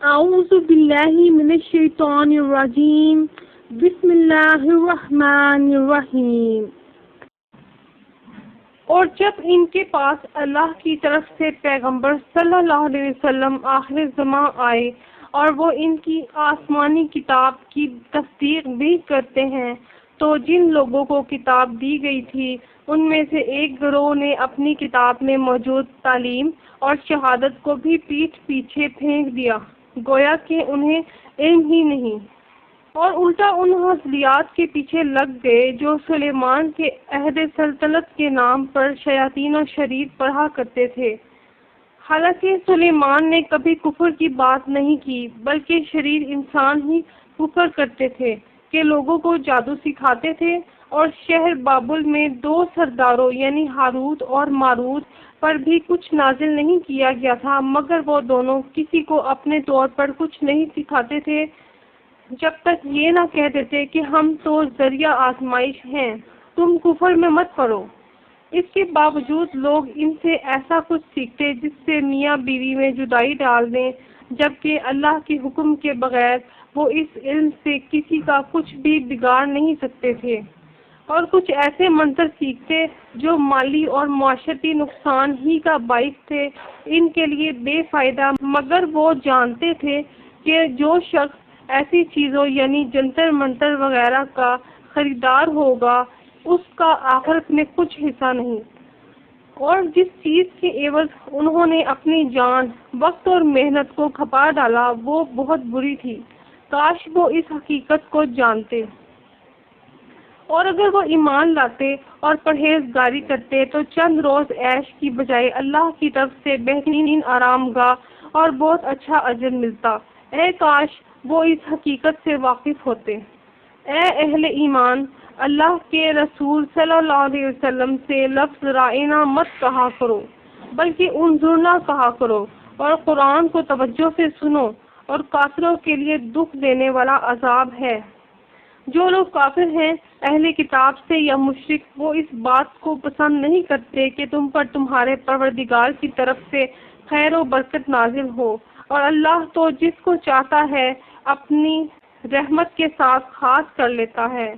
اعوذ باللہ من الشیطان الرجیم بسم اللہ الرحمن الرحیم۔ اور جب ان کے پاس اللہ کی طرف سے پیغمبر صلی اللہ علیہ وسلم آخر زماں آئے اور وہ ان کی آسمانی کتاب کی تصدیق بھی کرتے ہیں، تو جن لوگوں کو کتاب دی گئی تھی ان میں سے ایک گروہ نے اپنی کتاب میں موجود تعلیم اور شہادت کو بھی پیٹھ پیچھے پھینک دیا، گویا کہ انہیں علم ہی نہیں، اور الٹا ان حصولیات کے پیچھے لگ گئے جو سلیمان کے عہد سلطنت کے نام پر شیاطین و شریر پڑھا کرتے تھے۔ حالانکہ سلیمان نے کبھی کفر کی بات نہیں کی، بلکہ شریر انسان ہی کفر کرتے تھے کہ لوگوں کو جادو سکھاتے تھے، اور شہر بابل میں 2 سرداروں یعنی ہاروت اور ماروت پر بھی کچھ نازل نہیں کیا گیا تھا، مگر وہ دونوں کسی کو اپنے طور پر کچھ نہیں سکھاتے تھے جب تک یہ نہ کہہ دیتے کہ ہم تو ذریعہ آزمائش ہیں، تم کفر میں مت پڑو۔ اس کے باوجود لوگ ان سے ایسا کچھ سیکھتے جس سے میاں بیوی میں جدائی ڈال دیں، جبکہ اللہ کے حکم کے بغیر وہ اس علم سے کسی کا کچھ بھی بگاڑ نہیں سکتے تھے، اور کچھ ایسے منتر سیکھتے جو مالی اور معاشرتی نقصان ہی کا باعث تھے، ان کے لیے بے فائدہ، مگر وہ جانتے تھے کہ جو شخص ایسی چیزوں یعنی جنتر منتر وغیرہ کا خریدار ہوگا اس کا آخرت میں کچھ حصہ نہیں، اور جس چیز کے عوض انہوں نے اپنی جان، وقت اور محنت کو کھپا ڈالا وہ بہت بری تھی۔ کاش وہ اس حقیقت کو جانتے، اور اگر وہ ایمان لاتے اور پرہیزگاری کرتے تو چند روز عیش کی بجائے اللہ کی طرف سے بہترین آرام گاہ اور بہت اچھا اجر ملتا۔ اے کاش وہ اس حقیقت سے واقف ہوتے۔ اے اہل ایمان، اللہ کے رسول صلی اللہ علیہ وسلم سے لفظ رائنا مت کہا کرو، بلکہ انظرنا کہا کرو، اور قرآن کو توجہ سے سنو، اور کافروں کے لیے دکھ دینے والا عذاب ہے۔ جو لوگ کافر ہیں اہل کتاب سے یا مشرک، وہ اس بات کو پسند نہیں کرتے کہ تم پر تمہارے پروردگار کی طرف سے خیر و برکت نازل ہو، اور اللہ تو جس کو چاہتا ہے اپنی رحمت کے ساتھ خاص کر لیتا ہے،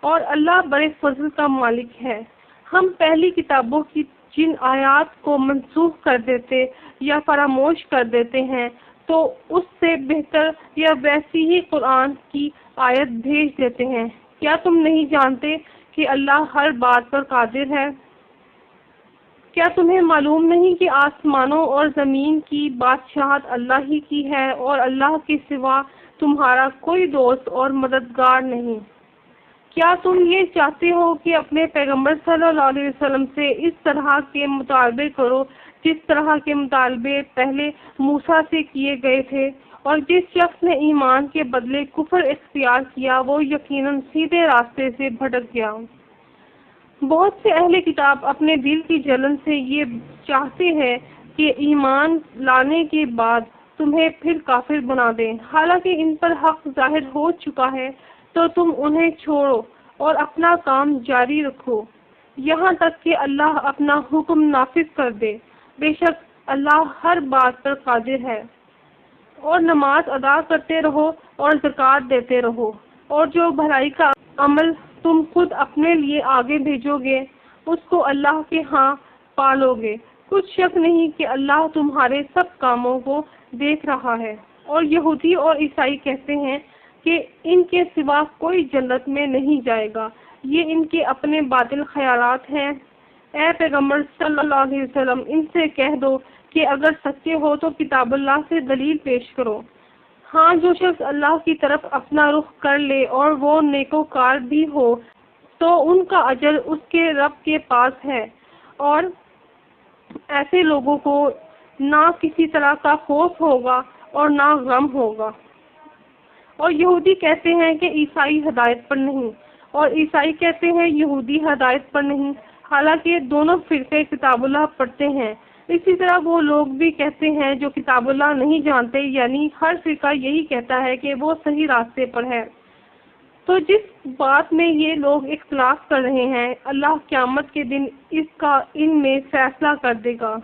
اور اللہ بڑے فضل کا مالک ہے۔ ہم پہلی کتابوں کی جن آیات کو منسوخ کر دیتے یا فراموش کر دیتے ہیں تو اس سے بہتر یا ویسی ہی قرآن کی آیت بھیج دیتے ہیں۔ کیا تم نہیں جانتے کہ اللہ ہر بات پر قادر ہے؟ کیا تمہیں معلوم نہیں کہ آسمانوں اور زمین کی بادشاہت اللہ ہی کی ہے، اور اللہ کے سوا تمہارا کوئی دوست اور مددگار نہیں؟ کیا تم یہ چاہتے ہو کہ اپنے پیغمبر صلی اللہ علیہ وسلم سے اس طرح کے مطالبے کرو جس طرح کے مطالبے پہلے موسیٰ سے کیے گئے تھے، اور جس شخص نے ایمان کے بدلے کفر اختیار کیا وہ یقیناً سیدھے راستے سے بھٹک گیا۔ بہت سے اہل کتاب اپنے دل کی جلن سے یہ چاہتے ہیں کہ ایمان لانے کے بعد تمہیں پھر کافر بنا دیں، حالانکہ ان پر حق ظاہر ہو چکا ہے، تو تم انہیں چھوڑو اور اپنا کام جاری رکھو یہاں تک کہ اللہ اپنا حکم نافذ کر دے۔ بے شک اللہ ہر بات پر قادر ہے۔ اور نماز ادا کرتے رہو اور زکوٰۃ دیتے رہو، اور جو بھلائی کا عمل تم خود اپنے لیے آگے بھیجو گے اس کو اللہ کے ہاں پالو گے۔ کچھ شک نہیں کہ اللہ تمہارے سب کاموں کو دیکھ رہا ہے۔ اور یہودی اور عیسائی کہتے ہیں کہ ان کے سوا کوئی جنت میں نہیں جائے گا، یہ ان کے اپنے باطل خیالات ہیں۔ اے پیغمبر صلی اللہ علیہ وسلم، ان سے کہہ دو کہ اگر سچے ہو تو کتاب اللہ سے دلیل پیش کرو۔ ہاں، جو شخص اللہ کی طرف اپنا رخ کر لے اور وہ نیکوکار بھی ہو تو ان کا اجر اس کے رب کے پاس ہے، اور ایسے لوگوں کو نہ کسی طرح کا خوف ہوگا اور نہ غم ہوگا۔ اور یہودی کہتے ہیں کہ عیسائی ہدایت پر نہیں، اور عیسائی کہتے ہیں یہودی ہدایت پر نہیں، حالانکہ دونوں فرقے کتاب اللہ پڑھتے ہیں۔ اسی طرح وہ لوگ بھی کہتے ہیں جو کتاب اللہ نہیں جانتے، یعنی ہر فرقہ یہی کہتا ہے کہ وہ صحیح راستے پر ہے۔ تو جس بات میں یہ لوگ اختلاف کر رہے ہیں اللہ قیامت کے دن اس کا ان میں فیصلہ کر دے گا۔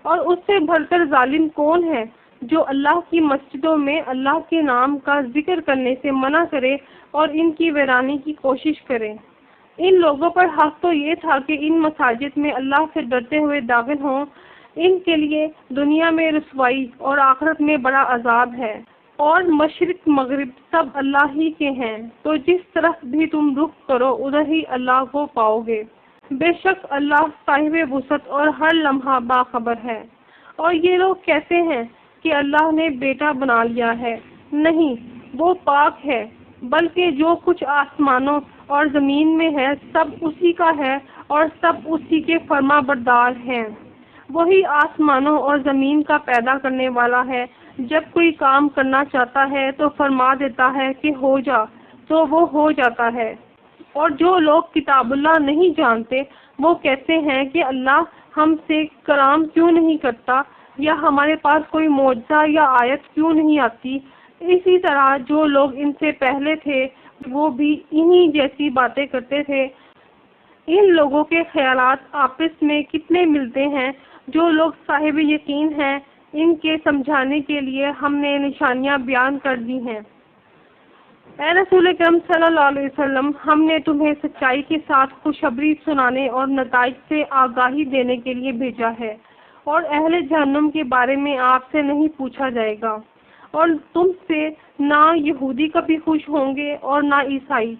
اور اس سے بڑھ کر ظالم کون ہے جو اللہ کی مسجدوں میں اللہ کے نام کا ذکر کرنے سے منع کرے اور ان کی ویرانی کی کوشش کرے۔ ان لوگوں پر حق تو یہ تھا کہ ان مساجد میں اللہ سے ڈرتے ہوئے داخل ہوں۔ ان کے لیے دنیا میں رسوائی اور آخرت میں بڑا عذاب ہے، اور مشرق مغرب سب اللہ ہی کے ہیں، تو جس طرف بھی تم رخ کرو ادھر ہی اللہ کو پاؤ گے۔ بے شک اللہ صاحب وسعت اور ہر لمحہ باخبر ہے۔ اور یہ لوگ کہتے ہیں کہ اللہ نے بیٹا بنا لیا ہے، نہیں، وہ پاک ہے، بلکہ جو کچھ آسمانوں اور زمین میں ہے سب اسی کا ہے اور سب اسی کے فرما بردار ہیں۔ وہی آسمانوں اور زمین کا پیدا کرنے والا ہے، جب کوئی کام کرنا چاہتا ہے تو فرما دیتا ہے کہ ہو جا، تو وہ ہو جاتا ہے۔ اور جو لوگ کتاب اللہ نہیں جانتے وہ کہتے ہیں کہ اللہ ہم سے کلام کیوں نہیں کرتا، یا ہمارے پاس کوئی معجزہ یا آیت کیوں نہیں آتی۔ اسی طرح جو لوگ ان سے پہلے تھے وہ بھی انہی جیسی باتیں کرتے تھے۔ ان لوگوں کے خیالات آپس میں کتنے ملتے ہیں۔ جو لوگ صاحب یقین ہیں ان کے سمجھانے کے لیے ہم نے نشانیاں بیان کر دی ہیں۔ اے رسول اکرم صلی اللہ علیہ وسلم، ہم نے تمہیں سچائی کے ساتھ خوشخبری سنانے اور نتائج سے آگاہی دینے کے لیے بھیجا ہے، اور اہل جہنم کے بارے میں آپ سے نہیں پوچھا جائے گا، اور تم سے نہ یہودی کبھی خوش ہوں گے اور نہ عیسائی،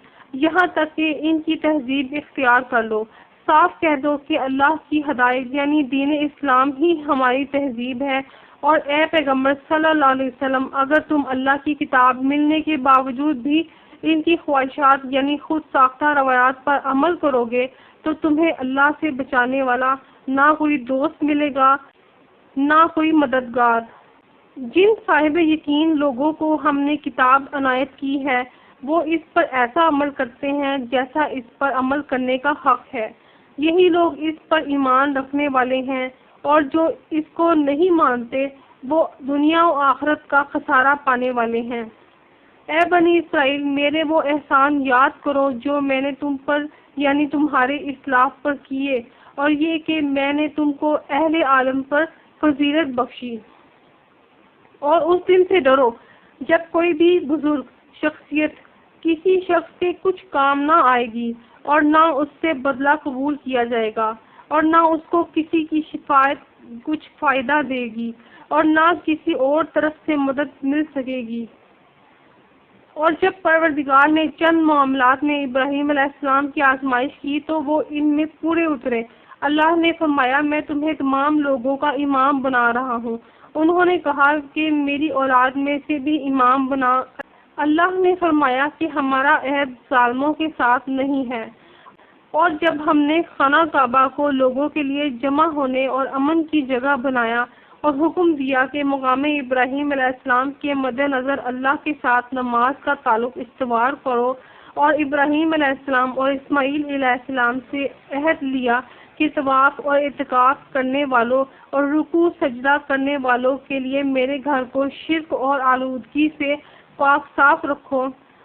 یہاں تک کہ ان کی تہذیب اختیار کر لو۔ صاف کہہ دو کہ اللہ کی ہدایت یعنی دین اسلام ہی ہماری تہذیب ہے، اور اے پیغمبر صلی اللہ علیہ وسلم، اگر تم اللہ کی کتاب ملنے کے باوجود بھی ان کی خواہشات یعنی خود ساختہ روایات پر عمل کرو گے تو تمہیں اللہ سے بچانے والا نہ کوئی دوست ملے گا نہ کوئی مددگار۔ جن صاحب یقین لوگوں کو ہم نے کتاب عنایت کی ہے وہ اس پر ایسا عمل کرتے ہیں جیسا اس پر عمل کرنے کا حق ہے، یہی لوگ اس پر ایمان رکھنے والے ہیں، اور جو اس کو نہیں مانتے وہ دنیا و آخرت کا خسارہ پانے والے ہیں۔ اے بنی اسرائیل، میرے وہ احسان یاد کرو جو میں نے تم پر یعنی تمہارے اسلاف پر کیے، اور یہ کہ میں نے تم کو اہل عالم پر فضیلت بخشی۔ اور اس دن سے ڈرو جب کوئی بھی بزرگ شخصیت کسی شخص کے کچھ کام نہ آئے گی، اور نہ اس سے بدلہ قبول کیا جائے گا، اور نہ اس کو کسی کی شفاعت کچھ فائدہ دے گی، اور نہ کسی اور طرف سے مدد مل سکے گی۔ اور جب پروردگار نے چند معاملات میں ابراہیم علیہ السلام کی آزمائش کی تو وہ ان میں پورے اترے۔ اللہ نے فرمایا میں تمہیں تمام لوگوں کا امام بنا رہا ہوں۔ انہوں نے کہا کہ میری اولاد میں سے بھی امام بنا۔ اللہ نے فرمایا کہ ہمارا عہد ظالموں کے ساتھ نہیں ہے۔ اور جب ہم نے خانہ کعبہ کو لوگوں کے لیے جمع ہونے اور امن کی جگہ بنایا اور حکم دیا کہ مقام ابراہیم علیہ السلام کے مد نظر اللہ کے ساتھ نماز کا تعلق استوار کرو، اور ابراہیم علیہ السلام اور اسماعیل علیہ السلام سے عہد لیا کہ طواف اور اعتکاف کرنے والوں اور رکوع سجدہ کرنے والوں کے لیے میرے گھر کو شرک اور آلودگی سے پاک صاف رکھو۔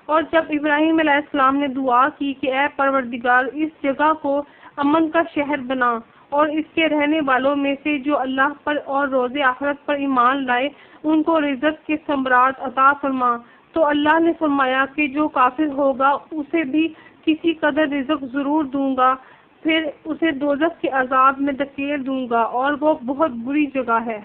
اور جب ابراہیم علیہ السلام نے دعا کی کہ اے پروردگار اس جگہ کو امن کا شہر بنا، اور اس کے رہنے والوں میں سے جو اللہ پر اور روز آخرت پر ایمان لائے ان کو رزق کے ثمرات عطا فرما، تو اللہ نے فرمایا کہ جو کافر ہوگا اسے بھی کسی قدر رزق ضرور دوں گا، پھر اسے دوزخ کے عذاب میں دھکیل دوں گا، اور وہ بہت بری جگہ ہے۔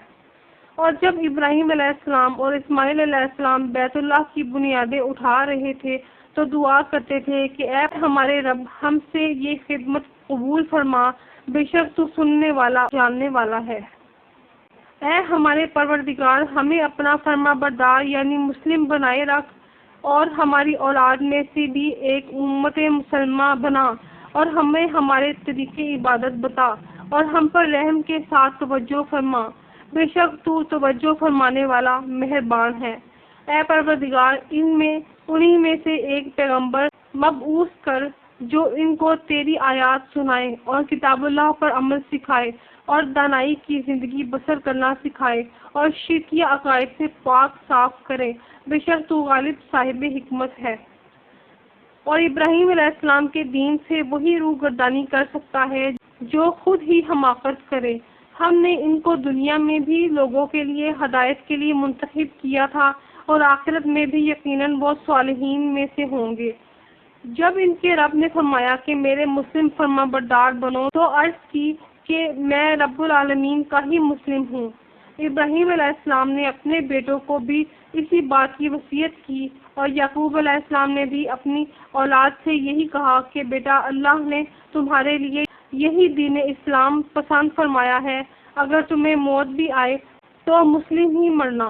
اور جب ابراہیم علیہ السلام اور اسماعیل علیہ السلام بیت اللہ کی بنیادیں اٹھا رہے تھے تو دعا کرتے تھے کہ اے ہمارے رب ہم سے یہ خدمت قبول فرما، بے شک تو سننے والا جاننے والا ہے۔ اے ہمارے پروردگار ہمیں اپنا فرما بردار یعنی مسلم بنائے رکھ، اور ہماری اولاد میں سے بھی ایک امت مسلمہ بنا، اور ہمیں ہمارے طریقے عبادت بتا، اور ہم پر رحم کے ساتھ توجہ فرما، بے شک تو توجہ فرمانے والا مہربان ہے۔ اے پروردگار انہی میں سے ایک پیغمبر مبعوث کر جو ان کو تیری آیات سنائے اور کتاب اللہ پر عمل سکھائے اور دانائی کی زندگی بسر کرنا سکھائے اور شرکیہ عقائد سے پاک صاف کرے، بے شک تو غالب صاحب حکمت ہے۔ اور ابراہیم علیہ السلام کے دین سے وہی روح گردانی کر سکتا ہے جو خود ہی حماقت کرے۔ ہم نے ان کو دنیا میں بھی لوگوں کے لیے ہدایت کے لیے منتخب کیا تھا اور آخرت میں بھی یقیناً وہ صالحین میں سے ہوں گے۔ جب ان کے رب نے فرمایا کہ میرے مسلم فرما بردار بنو تو عرض کی کہ میں رب العالمین کا ہی مسلم ہوں۔ ابراہیم علیہ السلام نے اپنے بیٹوں کو بھی اسی بات کی وصیت کی اور یعقوب علیہ السلام نے بھی اپنی اولاد سے یہی کہا کہ بیٹا اللہ نے تمہارے لیے یہی دین اسلام پسند فرمایا ہے، اگر تمہیں موت بھی آئے تو مسلم ہی مرنا۔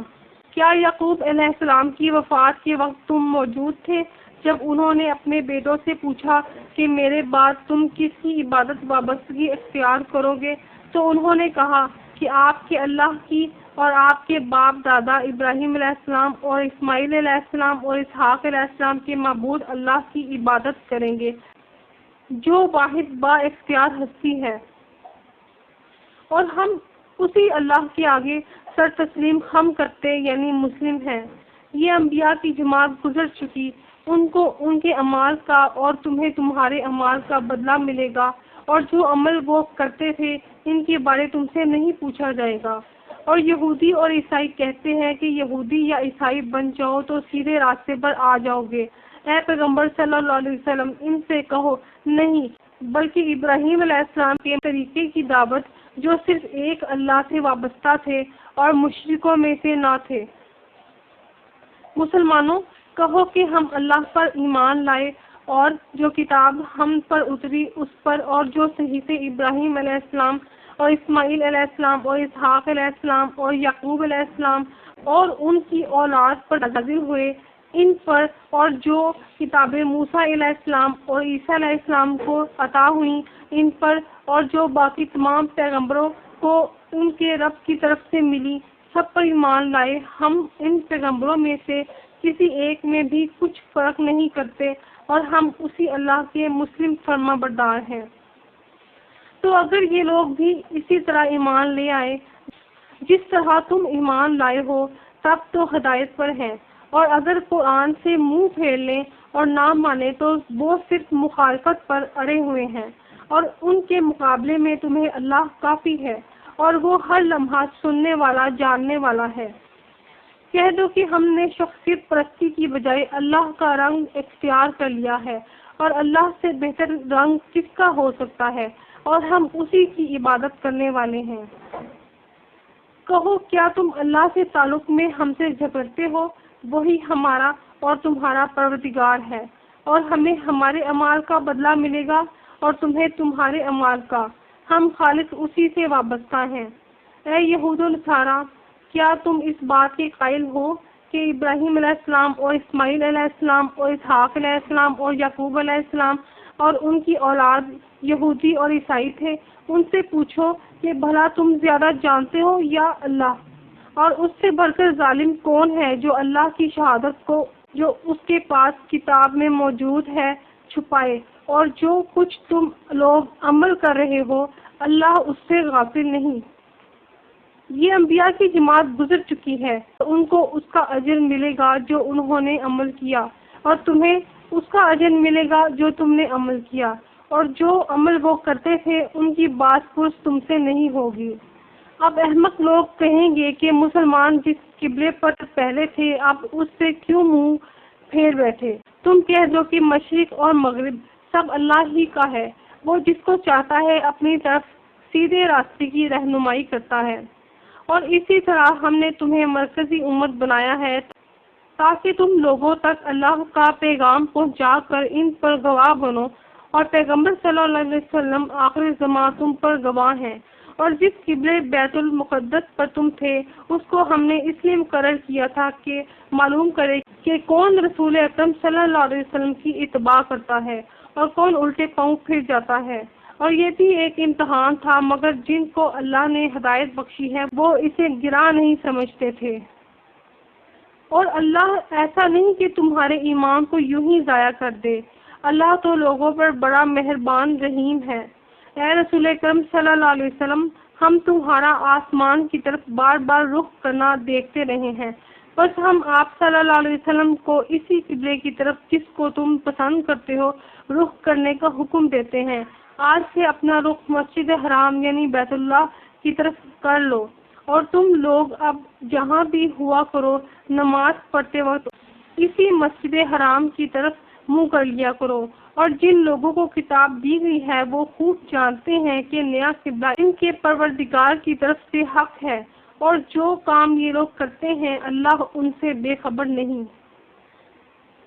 کیا یعقوب علیہ السلام کی وفات کے وقت تم موجود تھے جب انہوں نے اپنے بیٹوں سے پوچھا کہ میرے بعد تم کس کی عبادت وابستگی اختیار کرو گے؟ تو انہوں نے کہا کہ آپ کے اللہ کی اور آپ کے باپ دادا ابراہیم علیہ السلام اور اسماعیل علیہ السلام اور اسحاق علیہ السلام کے معبود اللہ کی عبادت کریں گے جو واحد با اختیار ہستی ہے، اور ہم اسی اللہ کے آگے سر تسلیم ہم کرتے یعنی مسلم ہیں۔ یہ انبیاء کی جماعت گزر چکی، ان کو ان کے اعمال کا اور تمہیں تمہارے اعمال کا بدلہ ملے گا، اور جو عمل وہ کرتے تھے ان کے بارے تم سے نہیں پوچھا جائے گا۔ اور یہودی اور عیسائی کہتے ہیں کہ یہودی یا عیسائی بن جاؤ تو سیدھے راستے پر آ جاؤ گے۔ اے پیغمبر صلی اللہ علیہ وسلم ان سے کہو نہیں، بلکہ ابراہیم علیہ السلام کے طریقے کی دعوت جو صرف ایک اللہ سے وابستہ تھے اور مشرکوں میں سے نہ تھے۔ مسلمانوں کہو کہ ہم اللہ پر ایمان لائے اور جو کتاب ہم پر اتری اس پر، اور جو صحیفے ابراہیم علیہ السلام اور اسماعیل علیہ السلام اور اسحاق علیہ السلام اور یعقوب علیہ السلام اور ان کی اولاد پر نازل ہوئے ان پر، اور جو کتابیں موسیٰ علیہ السلام اور عیسیٰ علیہ السلام کو عطا ہوئیں ان پر، اور جو باقی تمام پیغمبروں کو ان کے رب کی طرف سے ملی، سب پر ایمان لائے۔ ہم ان پیغمبروں میں سے کسی ایک میں بھی کچھ فرق نہیں کرتے، اور ہم اسی اللہ کے مسلم فرما بردار ہیں۔ تو اگر یہ لوگ بھی اسی طرح ایمان لے آئے جس طرح تم ایمان لائے ہو تب تو ہدایت پر ہیں، اور اگر قرآن سے منہ پھیر لیں اور نہ مانے تو وہ صرف مخالفت پر اڑے ہوئے ہیں، اور ان کے مقابلے میں تمہیں اللہ کافی ہے، اور وہ ہر لمحہ سننے والا جاننے والا ہے۔ کہہ دو کہ ہم نے شخصیت پرستی کی بجائے اللہ کا رنگ اختیار کر لیا ہے، اور اللہ سے بہتر رنگ کس کا ہو سکتا ہے، اور ہم اسی کی عبادت کرنے والے ہیں۔ کہو کیا تم اللہ سے تعلق میں ہم سے جھگڑتے ہو؟ وہی ہمارا اور تمہارا پروردگار ہے، اور ہمیں ہمارے اعمال کا بدلہ ملے گا اور تمہیں تمہارے اعمال کا، ہم خالص اسی سے وابستہ ہیں۔ اے یہود و نصارا، کیا تم اس بات کے قائل ہو کہ ابراہیم علیہ السلام اور اسماعیل علیہ السلام اور اسحاق علیہ السلام اور یعقوب علیہ السلام اور ان کی اولاد یہودی اور عیسائی تھے؟ ان سے پوچھو کہ بھلا تم زیادہ جانتے ہو یا اللہ؟ اور اس سے بڑھ کر ظالم کون ہے جو اللہ کی شہادت کو جو اس کے پاس کتاب میں موجود ہے چھپائے، اور جو کچھ تم لوگ عمل کر رہے ہو اللہ اس سے غافل نہیں۔ یہ انبیاء کی جماعت گزر چکی ہے، ان کو اس کا اجر ملے گا جو انہوں نے عمل کیا، اور تمہیں اس کا اجر ملے گا جو تم نے عمل کیا، اور جو عمل وہ کرتے تھے ان کی بات پرس تم سے نہیں ہوگی۔ اب احمق لوگ کہیں گے کہ مسلمان جس قبلے پر پہلے تھے اب اس سے کیوں منہ پھیر بیٹھے؟ تم کہہ دو کہ مشرق اور مغرب سب اللہ ہی کا ہے، وہ جس کو چاہتا ہے اپنی طرف سیدھے راستے کی رہنمائی کرتا ہے، اور اسی طرح ہم نے تمہیں مرکزی امت بنایا ہے تاکہ تم لوگوں تک اللہ کا پیغام پہنچا کر ان پر گواہ بنو، اور پیغمبر صلی اللہ علیہ وسلم آخر زمان تم پر گواہ ہیں۔ اور جس قبلے بیت المقدس پر تم تھے اس کو ہم نے اس لیے مقرر کیا تھا کہ معلوم کرے کہ کون رسول اکرم صلی اللہ علیہ وسلم کی اتباع کرتا ہے اور کون الٹے پاؤں پھر جاتا ہے، اور یہ بھی ایک امتحان تھا، مگر جن کو اللہ نے ہدایت بخشی ہے وہ اسے گراں نہیں سمجھتے تھے۔ اور اللہ ایسا نہیں کہ تمہارے ایمان کو یوں ہی ضائع کر دے، اللہ تو لوگوں پر بڑا مہربان رحیم ہے۔ اے رسول اکرم صلی اللہ علیہ وسلم، ہم تمہارا آسمان کی طرف بار بار رخ کرنا دیکھتے رہے ہیں، بس ہم آپ صلی اللہ علیہ وسلم کو اسی قبلے کی طرف جس کو تم پسند کرتے ہو رخ کرنے کا حکم دیتے ہیں۔ آج سے اپنا رخ مسجد حرام یعنی بیت اللہ کی طرف کر لو، اور تم لوگ اب جہاں بھی ہوا کرو نماز پڑھتے وقت اسی مسجد حرام کی طرف منہ کر لیا کرو، اور جن لوگوں کو کتاب دی گئی ہے وہ خوب جانتے ہیں کہ نیا قبلہ ان کے پروردگار کی طرف سے حق ہے، اور جو کام یہ لوگ کرتے ہیں اللہ ان سے بے خبر نہیں۔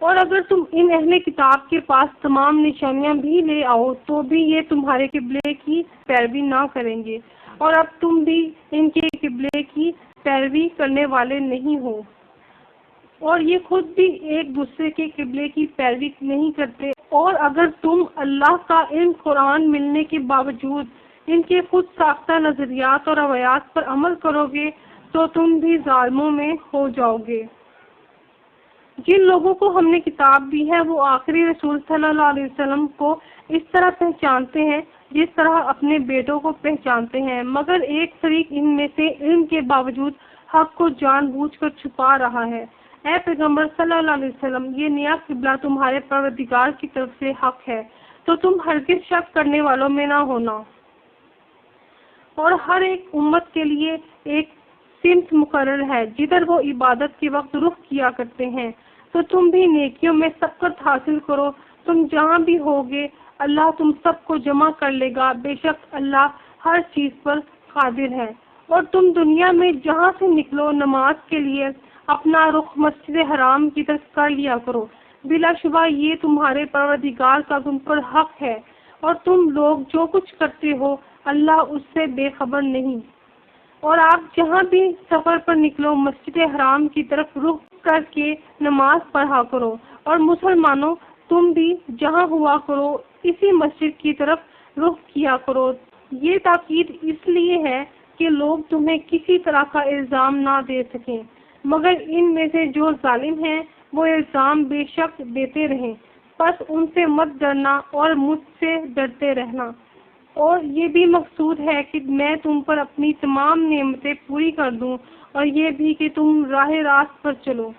اور اگر تم ان اہل کتاب کے پاس تمام نشانیاں بھی لے آؤ تو بھی یہ تمہارے قبلے کی پیروی نہ کریں گے، اور اب تم بھی ان کے قبلے کی پیروی کرنے والے نہیں ہو، اور یہ خود بھی ایک دوسرے کے قبلے کی پیروی نہیں کرتے۔ اور اگر تم اللہ کا علم قرآن ملنے کے باوجود ان کے خود ساختہ نظریات اور روایات پر عمل کرو گے تو تم بھی ظالموں میں ہو جاؤ گے۔ جن لوگوں کو ہم نے کتاب دی ہے وہ آخری رسول صلی اللہ علیہ وسلم کو اس طرح پہچانتے ہیں جس طرح اپنے بیٹوں کو پہچانتے ہیں، مگر ایک فریق ان میں سے علم کے باوجود حق کو جان بوجھ کر چھپا رہا ہے۔ اے پیغمبر صلی اللہ علیہ وسلم، یہ نیا قبلہ تمہارے پروردگار کی طرف سے حق ہے، تو تم ہرگز شک کرنے والوں میں نہ ہونا۔ اور ہر ایک امت کے لیے ایک سمت مقرر ہے جدھر وہ عبادت کے وقت رخ کیا کرتے ہیں، تو تم بھی نیکیوں میں سبقت حاصل کرو۔ تم جہاں بھی ہوگے اللہ تم سب کو جمع کر لے گا، بے شک اللہ ہر چیز پر قادر ہے۔ اور تم دنیا میں جہاں سے نکلو نماز کے لیے اپنا رخ مسجد حرام کی طرف کر لیا کرو، بلا شبہ یہ تمہارے پروردگار کا تم پر حق ہے، اور تم لوگ جو کچھ کرتے ہو اللہ اس سے بے خبر نہیں۔ اور آپ جہاں بھی سفر پر نکلو مسجد حرام کی طرف رخ کر کے نماز پڑھا کرو، اور مسلمانوں تم بھی جہاں ہوا کرو اسی مسجد کی طرف رخ کیا کرو۔ یہ تاکید اس لیے ہے کہ لوگ تمہیں کسی طرح کا الزام نہ دے سکیں، مگر ان میں سے جو ظالم ہیں وہ الزام بے شک دیتے رہیں، بس ان سے مت ڈرنا اور مجھ سے ڈرتے رہنا۔ اور یہ بھی مقصود ہے کہ میں تم پر اپنی تمام نعمتیں پوری کر دوں، اور یہ بھی کہ تم راہ راست پر چلو۔